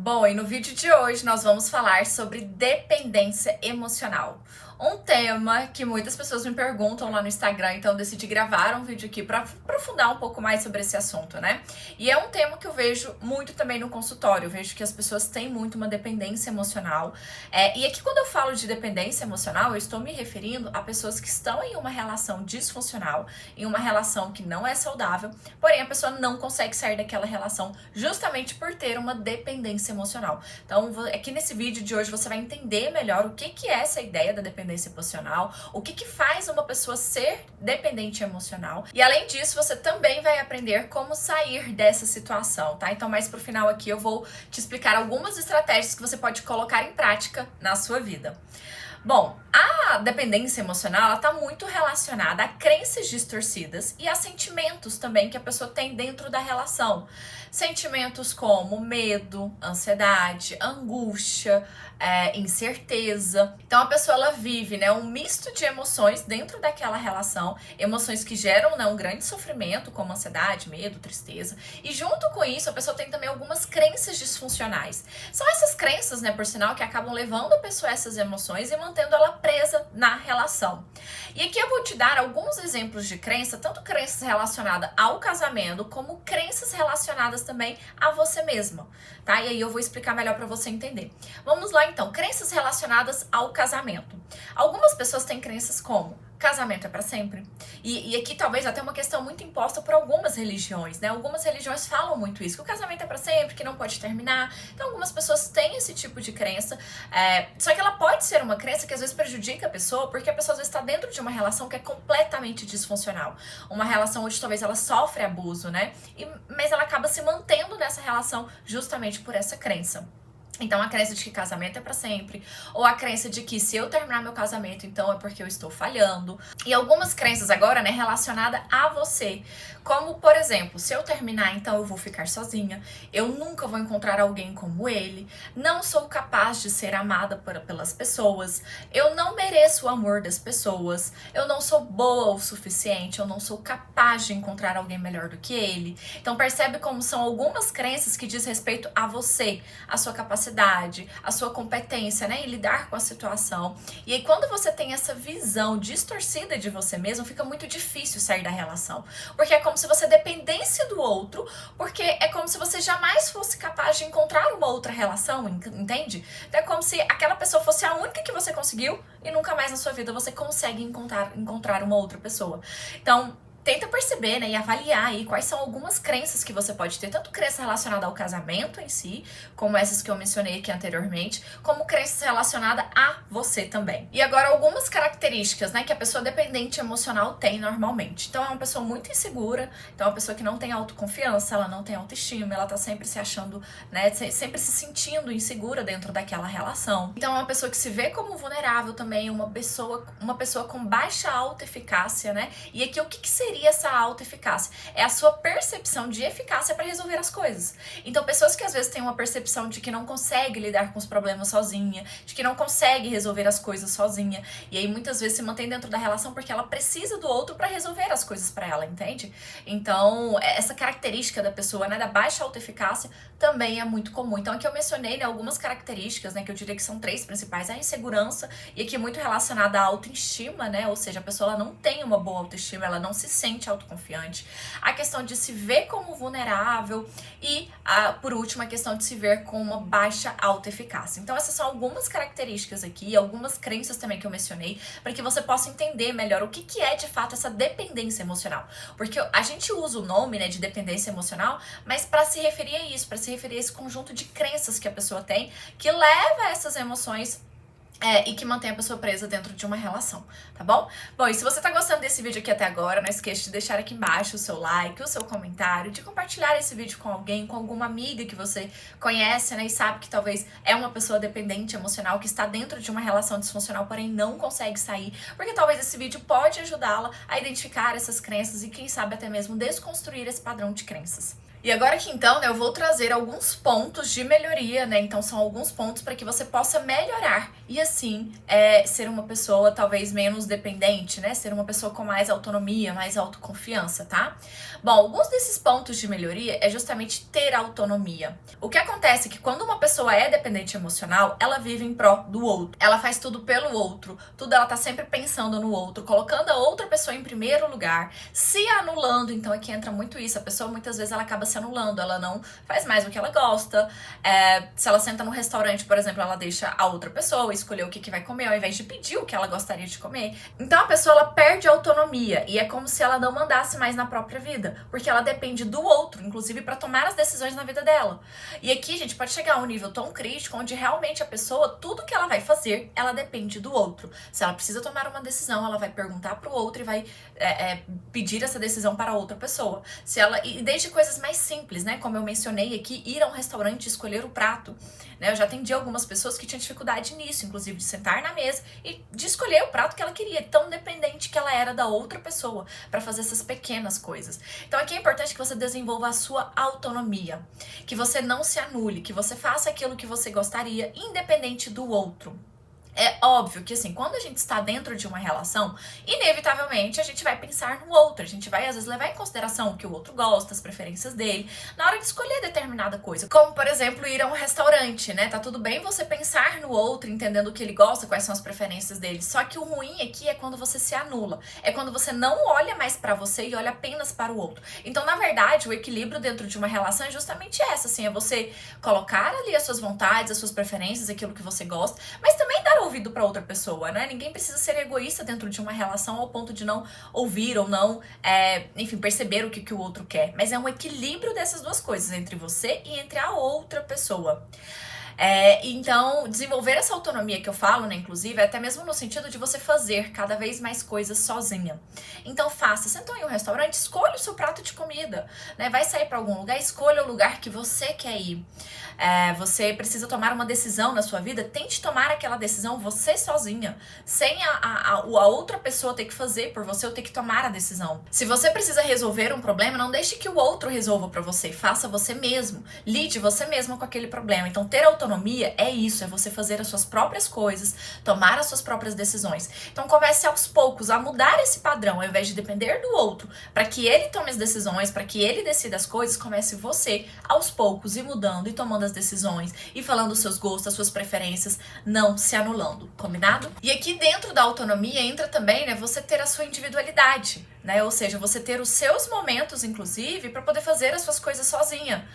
Bom, e no vídeo de hoje nós vamos falar sobre dependência emocional. Um tema que muitas pessoas me perguntam lá no Instagram, então eu decidi gravar um vídeo aqui para aprofundar um pouco mais sobre esse assunto, né? E é um tema que eu vejo muito também no consultório, eu vejo que as pessoas têm muito uma dependência emocional. E aqui quando eu falo de dependência emocional, eu estou me referindo a pessoas que estão em uma relação disfuncional, em uma relação que não é saudável, porém a pessoa não consegue sair daquela relação justamente por ter uma dependência emocional. Então aqui nesse vídeo de hoje você vai entender melhor o que é essa ideia da dependência emocional, o que faz uma pessoa ser dependente emocional. E além disso, você também vai aprender como sair dessa situação, tá? Então mais pro final aqui eu vou te explicar algumas estratégias que você pode colocar em prática na sua vida. Bom, a dependência emocional está muito relacionada a crenças distorcidas e a sentimentos também que a pessoa tem dentro da relação. Sentimentos como medo, ansiedade, angústia, incerteza. Então a pessoa ela vive, né, um misto de emoções dentro daquela relação, emoções que geram, né, um grande sofrimento, como ansiedade, medo, tristeza. E junto com isso a pessoa tem também algumas crenças disfuncionais. São essas crenças, né, por sinal, que acabam levando a pessoa a essas emoções e mantendo ela presa na relação. E aqui eu vou te dar alguns exemplos de crença, tanto crenças relacionadas ao casamento, como crenças relacionadas também a você mesma, tá? E aí eu vou explicar melhor para você entender. Vamos lá então, crenças relacionadas ao casamento. Algumas pessoas têm crenças como: casamento é para sempre. E aqui talvez até uma questão muito imposta por algumas religiões, né? Algumas religiões falam muito isso, que o casamento é para sempre, que não pode terminar. Então algumas pessoas têm esse tipo de crença, só que ela pode ser uma crença que às vezes prejudica a pessoa, porque a pessoa às vezes está dentro de uma relação que é completamente disfuncional. Uma relação onde talvez ela sofre abuso, né? Mas ela acaba se mantendo nessa relação justamente por essa crença. Então a crença de que casamento é pra sempre, ou a crença de que se eu terminar meu casamento, então é porque eu estou falhando. E algumas crenças agora, né, relacionadas a você, como por exemplo, se eu terminar, então eu vou ficar sozinha, eu nunca vou encontrar alguém como ele, não sou capaz de ser amada pelas pessoas, eu não mereço o amor das pessoas, eu não sou boa o suficiente, eu não sou capaz de encontrar alguém melhor do que ele. Então percebe como são algumas crenças que diz respeito a você, a sua capacidade, a sua competência, né, em lidar com a situação. E aí quando você tem essa visão distorcida de você mesmo, fica muito difícil sair da relação, porque é como se você dependesse do outro, porque é como se você jamais fosse capaz de encontrar uma outra relação, entende? Então é como se aquela pessoa fosse a única que você conseguiu e nunca mais na sua vida você consegue encontrar uma outra pessoa. Então tenta perceber, né, e avaliar aí quais são algumas crenças que você pode ter, tanto crença relacionada ao casamento em si, como essas que eu mencionei aqui anteriormente, como crenças relacionadas a você também. E agora algumas características, né, que a pessoa dependente emocional tem normalmente. Então é uma pessoa muito insegura, então é uma pessoa que não tem autoconfiança, ela não tem autoestima, ela tá sempre se achando, né, sempre se sentindo insegura dentro daquela relação. Então é uma pessoa que se vê como vulnerável também, uma pessoa com baixa autoeficácia, né? E aqui o que seria essa autoeficácia? É a sua percepção de eficácia para resolver as coisas. Então pessoas que às vezes têm uma percepção de que não consegue lidar com os problemas sozinha, de que não consegue resolver as coisas sozinha, e aí muitas vezes se mantém dentro da relação porque ela precisa do outro para resolver as coisas para ela, entende? Então essa característica da pessoa, né, da baixa autoeficácia, também é muito comum. Então aqui eu mencionei, né, algumas características, né, que eu diria que são 3 principais: a insegurança, e aqui muito relacionada à autoestima, né, ou seja, a pessoa ela não tem uma boa autoestima, ela não se sente autoconfiante, a questão de se ver como vulnerável e, por último, a questão de se ver com uma baixa autoeficácia. Então essas são algumas características aqui, algumas crenças também que eu mencionei, para que você possa entender melhor o que é de fato essa dependência emocional. Porque a gente usa o nome, né, de dependência emocional, mas para se referir a isso, para se referir a esse conjunto de crenças que a pessoa tem, que leva a essas emoções e que mantém a pessoa presa dentro de uma relação, tá bom? Bom, e se você tá gostando desse vídeo aqui até agora, não esqueça de deixar aqui embaixo o seu like, o seu comentário, de compartilhar esse vídeo com alguém, com alguma amiga que você conhece, né, e sabe que talvez é uma pessoa dependente emocional, que está dentro de uma relação disfuncional, porém não consegue sair, porque talvez esse vídeo pode ajudá-la a identificar essas crenças e quem sabe até mesmo desconstruir esse padrão de crenças. E agora que então, né, eu vou trazer alguns pontos de melhoria, né? Então são alguns pontos para que você possa melhorar e assim ser uma pessoa talvez menos dependente, né? Ser uma pessoa com mais autonomia, mais autoconfiança, tá? Bom, alguns desses pontos de melhoria é justamente ter autonomia. O que acontece é que quando uma pessoa é dependente emocional, ela vive em pró do outro. Ela faz tudo pelo outro, tudo ela tá sempre pensando no outro, colocando a outra pessoa em primeiro lugar, se anulando. Então aqui entra muito isso, a pessoa muitas vezes ela acaba se anulando, ela não faz mais o que ela gosta. Se ela senta no restaurante, por exemplo, ela deixa a outra pessoa escolher o que vai comer, ao invés de pedir o que ela gostaria de comer. Então a pessoa ela perde a autonomia e é como se ela não mandasse mais na própria vida, porque ela depende do outro, inclusive para tomar as decisões na vida dela. E aqui, gente, pode chegar a um nível tão crítico onde realmente a pessoa, tudo que ela vai fazer, ela depende do outro. Se ela precisa tomar uma decisão, ela vai perguntar pro outro e vai pedir essa decisão para outra pessoa. E desde coisas mais simples, né? Como eu mencionei aqui, ir a um restaurante e escolher o prato. Né? Eu já atendi algumas pessoas que tinham dificuldade nisso, inclusive de sentar na mesa e de escolher o prato que ela queria, tão dependente que ela era da outra pessoa para fazer essas pequenas coisas. Então aqui é importante que você desenvolva a sua autonomia, que você não se anule, que você faça aquilo que você gostaria, independente do outro. É óbvio que, assim, quando a gente está dentro de uma relação, inevitavelmente a gente vai pensar no outro. A gente vai, às vezes, levar em consideração o que o outro gosta, as preferências dele, na hora de escolher determinada coisa. Como, por exemplo, ir a um restaurante, né? Tá tudo bem você pensar no outro, entendendo o que ele gosta, quais são as preferências dele. Só que o ruim aqui é quando você se anula. É quando você não olha mais pra você e olha apenas para o outro. Então, na verdade, o equilíbrio dentro de uma relação é justamente essa, assim, é você colocar ali as suas vontades, as suas preferências, aquilo que você gosta, mas também dar ouvido para outra pessoa, né? Ninguém precisa ser egoísta dentro de uma relação ao ponto de não ouvir ou não, enfim, perceber o que o outro quer. Mas é um equilíbrio dessas duas coisas, entre você e entre a outra pessoa. Então, desenvolver essa autonomia que eu falo, né, inclusive, é até mesmo no sentido de você fazer cada vez mais coisas sozinha. Então, faça. Sentou em um restaurante, escolha o seu prato de comida, né? Vai sair para algum lugar, escolha o lugar que você quer ir. Você precisa tomar uma decisão na sua vida, tente tomar aquela decisão você sozinha, sem a outra pessoa ter que fazer por você ou ter que tomar a decisão. Se você precisa resolver um problema, não deixe que o outro resolva para você, faça você mesmo, lide você mesmo com aquele problema. Então, ter autonomia é isso, é você fazer as suas próprias coisas, tomar as suas próprias decisões. Então, comece aos poucos a mudar esse padrão, ao invés de depender do outro, para que ele tome as decisões, para que ele decida as coisas, comece você aos poucos ir mudando e tomando as decisões e falando os seus gostos, as suas preferências, não se anulando, combinado? E aqui dentro da autonomia entra também, né, você ter a sua individualidade, né? Ou seja, você ter os seus momentos, inclusive, para poder fazer as suas coisas sozinha.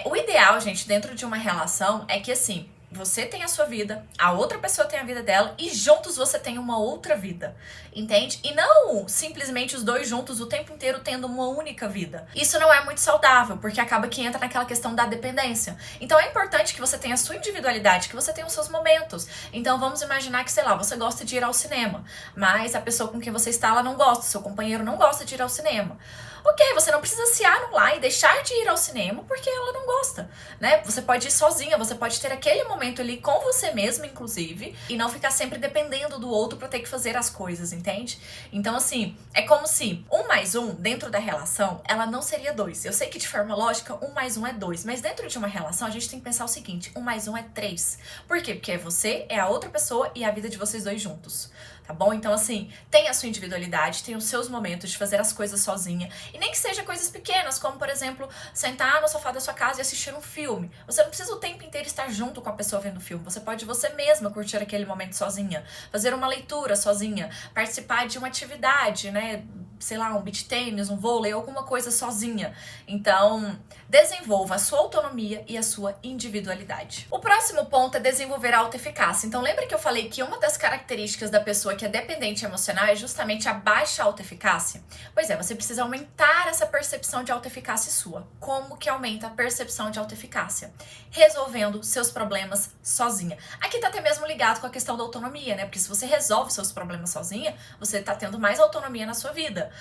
O ideal, gente, dentro de uma relação é que, assim, você tem a sua vida, a outra pessoa tem a vida dela e juntos você tem uma outra vida, entende? E não simplesmente os dois juntos o tempo inteiro tendo uma única vida. Isso não é muito saudável, porque acaba que entra naquela questão da dependência. Então é importante que você tenha a sua individualidade, que você tenha os seus momentos. Então vamos imaginar que, sei lá, você gosta de ir ao cinema, mas a pessoa com quem você está, ela não gosta, seu companheiro não gosta de ir ao cinema. Ok, você não precisa se anular e deixar de ir ao cinema porque ela não gosta, né? Você pode ir sozinha, você pode ter aquele momento ali com você mesma, inclusive, e não ficar sempre dependendo do outro pra ter que fazer as coisas, entende? Então, assim, é como se 1 mais 1 dentro da relação, ela não seria 2. Eu sei que de forma lógica, 1 mais 1 é 2, mas dentro de uma relação a gente tem que pensar o seguinte, 1 mais 1 é 3. Por quê? Porque é você, é a outra pessoa e a vida de vocês dois juntos. Tá bom? Então, assim, tem a sua individualidade, tem os seus momentos de fazer as coisas sozinha. E nem que seja coisas pequenas, como, por exemplo, sentar no sofá da sua casa e assistir um filme. Você não precisa o tempo inteiro estar junto com a pessoa vendo o filme. Você pode você mesma curtir aquele momento sozinha. Fazer uma leitura sozinha. Participar de uma atividade, né? Sei lá, um beach tênis, um vôlei, alguma coisa sozinha. Então, desenvolva a sua autonomia e a sua individualidade. O próximo ponto é desenvolver a autoeficácia. Então, lembra que eu falei que uma das características da pessoa que é dependente emocional é justamente a baixa autoeficácia? Pois é, você precisa aumentar essa percepção de autoeficácia sua. Como que aumenta a percepção de autoeficácia? Resolvendo seus problemas sozinha. Aqui tá até mesmo ligado com a questão da autonomia, né? Porque se você resolve seus problemas sozinha, você tá tendo mais autonomia na sua vida.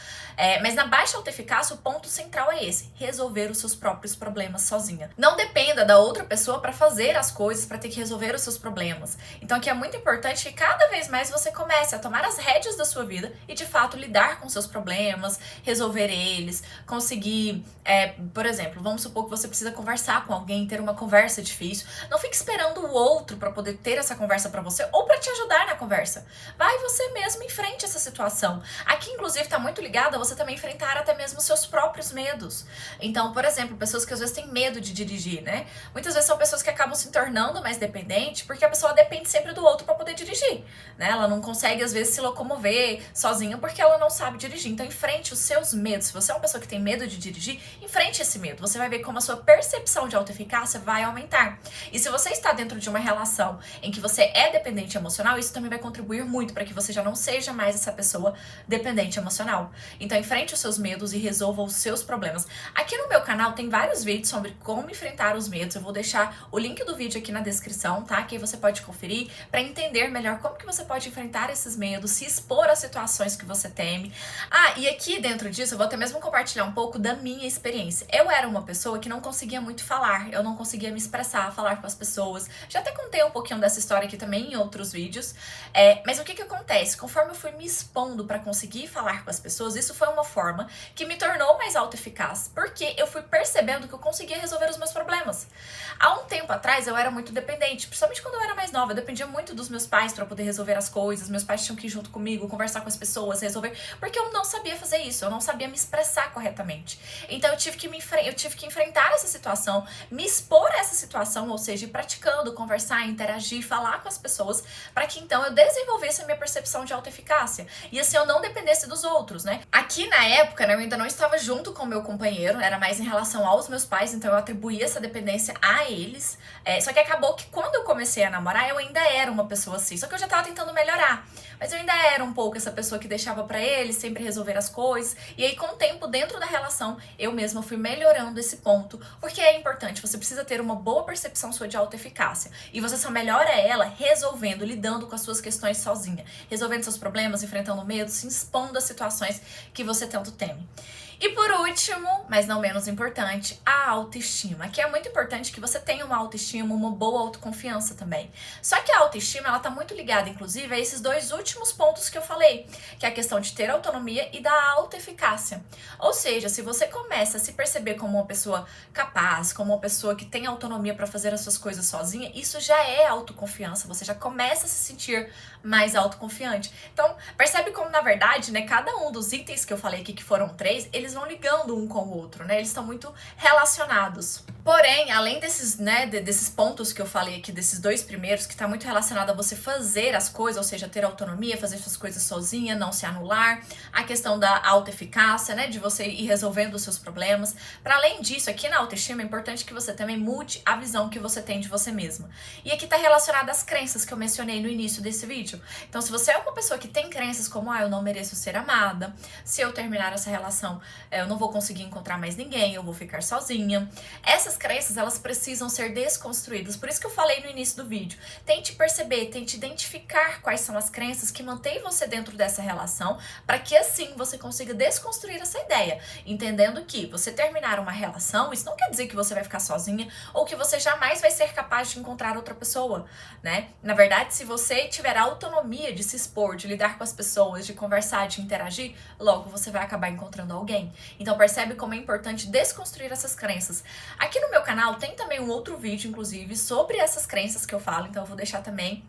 Mas na baixa autoeficácia, o ponto central é esse: resolver os seus próprios problemas sozinha. Não dependa da outra pessoa para fazer as coisas, para ter que resolver os seus problemas. Então aqui é muito importante que cada vez mais você comece a tomar as rédeas da sua vida e de fato lidar com seus problemas, resolver eles, conseguir, por exemplo, vamos supor que você precisa conversar com alguém, ter uma conversa difícil. Não fique esperando o outro para poder ter essa conversa para você ou para te ajudar na conversa. Vai você mesmo em frente a essa situação. Aqui, inclusive, está muito ligado a você também enfrentar até mesmo os seus próprios medos. Então, por exemplo, pessoas que às vezes têm medo de dirigir, né? Muitas vezes são pessoas que acabam se tornando mais dependentes porque a pessoa depende sempre do outro para poder dirigir, né? Ela não consegue, às vezes, se locomover sozinha porque ela não sabe dirigir. Então, enfrente os seus medos. Se você é uma pessoa que tem medo de dirigir, enfrente esse medo. Você vai ver como a sua percepção de autoeficácia vai aumentar. E se você está dentro de uma relação em que você é dependente emocional, isso também vai contribuir muito para que você já não seja mais essa pessoa dependente emocional. Então, enfrente os seus medos e resolva os seus problemas. Aqui no meu canal tem vários vídeos sobre como enfrentar os medos. Eu vou deixar o link do vídeo aqui na descrição, tá? Que aí você pode conferir para entender melhor como que você pode enfrentar esses medos, se expor às situações que você teme. E aqui dentro disso eu vou até mesmo compartilhar um pouco da minha experiência. Eu era uma pessoa que não conseguia muito falar, eu não conseguia me expressar, falar com as pessoas. Já até contei um pouquinho dessa história aqui também em outros vídeos. Mas o que acontece? Conforme eu fui me expondo para conseguir falar com as pessoas, isso foi uma forma que me tornou mais autoeficaz, porque eu fui percebendo que eu conseguia resolver os meus problemas. Há um tempo atrás eu era muito dependente, principalmente quando eu era mais nova, eu dependia muito dos meus pais para poder resolver as coisas. Meus pais tinham que ir junto comigo, conversar com as pessoas, resolver, porque eu não sabia fazer isso, eu não sabia me expressar corretamente. Então eu tive que enfrentar essa situação, me expor a essa situação, ou seja, ir praticando, conversar, interagir, falar com as pessoas, para que então eu desenvolvesse a minha percepção de autoeficácia. E assim eu não dependesse dos outros, né? Aqui na época, né, eu ainda não estava junto com o meu companheiro, era mais em relação aos meus pais, então eu atribuía essa dependência a eles. Só que acabou que quando eu comecei a namorar, eu ainda era uma pessoa assim, só que eu já tava tentando melhorar. Mas eu ainda era um pouco essa pessoa que deixava pra ele sempre resolver as coisas. E aí, com o tempo, dentro da relação, eu mesma fui melhorando esse ponto. Porque é importante, você precisa ter uma boa percepção sua de autoeficácia. E você só melhora ela resolvendo, lidando com as suas questões sozinha. Resolvendo seus problemas, enfrentando medo, se expondo a situações que você tanto teme. E por último, mas não menos importante, a autoestima, que é muito importante que você tenha uma autoestima, uma boa autoconfiança também. Só que a autoestima, ela tá muito ligada, inclusive, a esses dois últimos pontos que eu falei, que é a questão de ter autonomia e da autoeficácia. Ou seja, se você começa a se perceber como uma pessoa capaz, como uma pessoa que tem autonomia para fazer as suas coisas sozinha, isso já é autoconfiança, você já começa a se sentir mais autoconfiante. Então, percebe como, na verdade, né, cada um dos itens que eu falei aqui, que foram 3, eles vão ligando um com o outro, né? Eles estão muito relacionados. Porém, além desses, né, desses pontos que eu falei aqui, desses 2 primeiros, que tá muito relacionado a você fazer as coisas, ou seja, ter autonomia, fazer suas coisas sozinha, não se anular, a questão da autoeficácia, né, de você ir resolvendo os seus problemas. Para além disso, aqui na autoestima é importante que você também mude a visão que você tem de você mesma. E aqui tá relacionado às crenças que eu mencionei no início desse vídeo. Então, se você é uma pessoa que tem crenças como, eu não mereço ser amada, se eu terminar essa relação, eu não vou conseguir encontrar mais ninguém, eu vou ficar sozinha. Essas crenças, elas precisam ser desconstruídas. Por isso que eu falei no início do vídeo. Tente perceber, tente identificar quais são as crenças que mantêm você dentro dessa relação, para que assim você consiga desconstruir essa ideia, entendendo que você terminar uma relação, isso não quer dizer que você vai ficar sozinha ou que você jamais vai ser capaz de encontrar outra pessoa, né? Na verdade, se você tiver a autonomia de se expor, de lidar com as pessoas, de conversar, de interagir, logo você vai acabar encontrando alguém. Então percebe como é importante desconstruir essas crenças. Aqui no meu canal tem também um outro vídeo, inclusive, sobre essas crenças que eu falo, então eu vou deixar também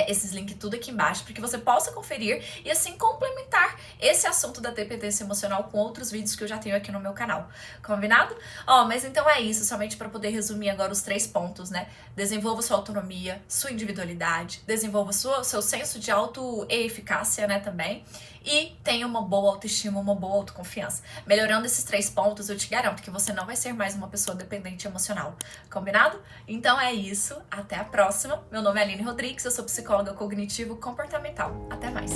esses links tudo aqui embaixo, para que você possa conferir e assim complementar esse assunto da dependência emocional com outros vídeos que eu já tenho aqui no meu canal. Combinado? Mas então é isso, somente para poder resumir agora os 3 pontos, né? Desenvolva sua autonomia, sua individualidade, desenvolva seu senso de autoeficácia, né, também. E tenha uma boa autoestima, uma boa autoconfiança. Melhorando esses 3 pontos, eu te garanto que você não vai ser mais uma pessoa dependente emocional. Combinado? Então é isso. Até a próxima. Meu nome é Aline Rodrigues, eu sou psicóloga cognitivo-comportamental. Até mais.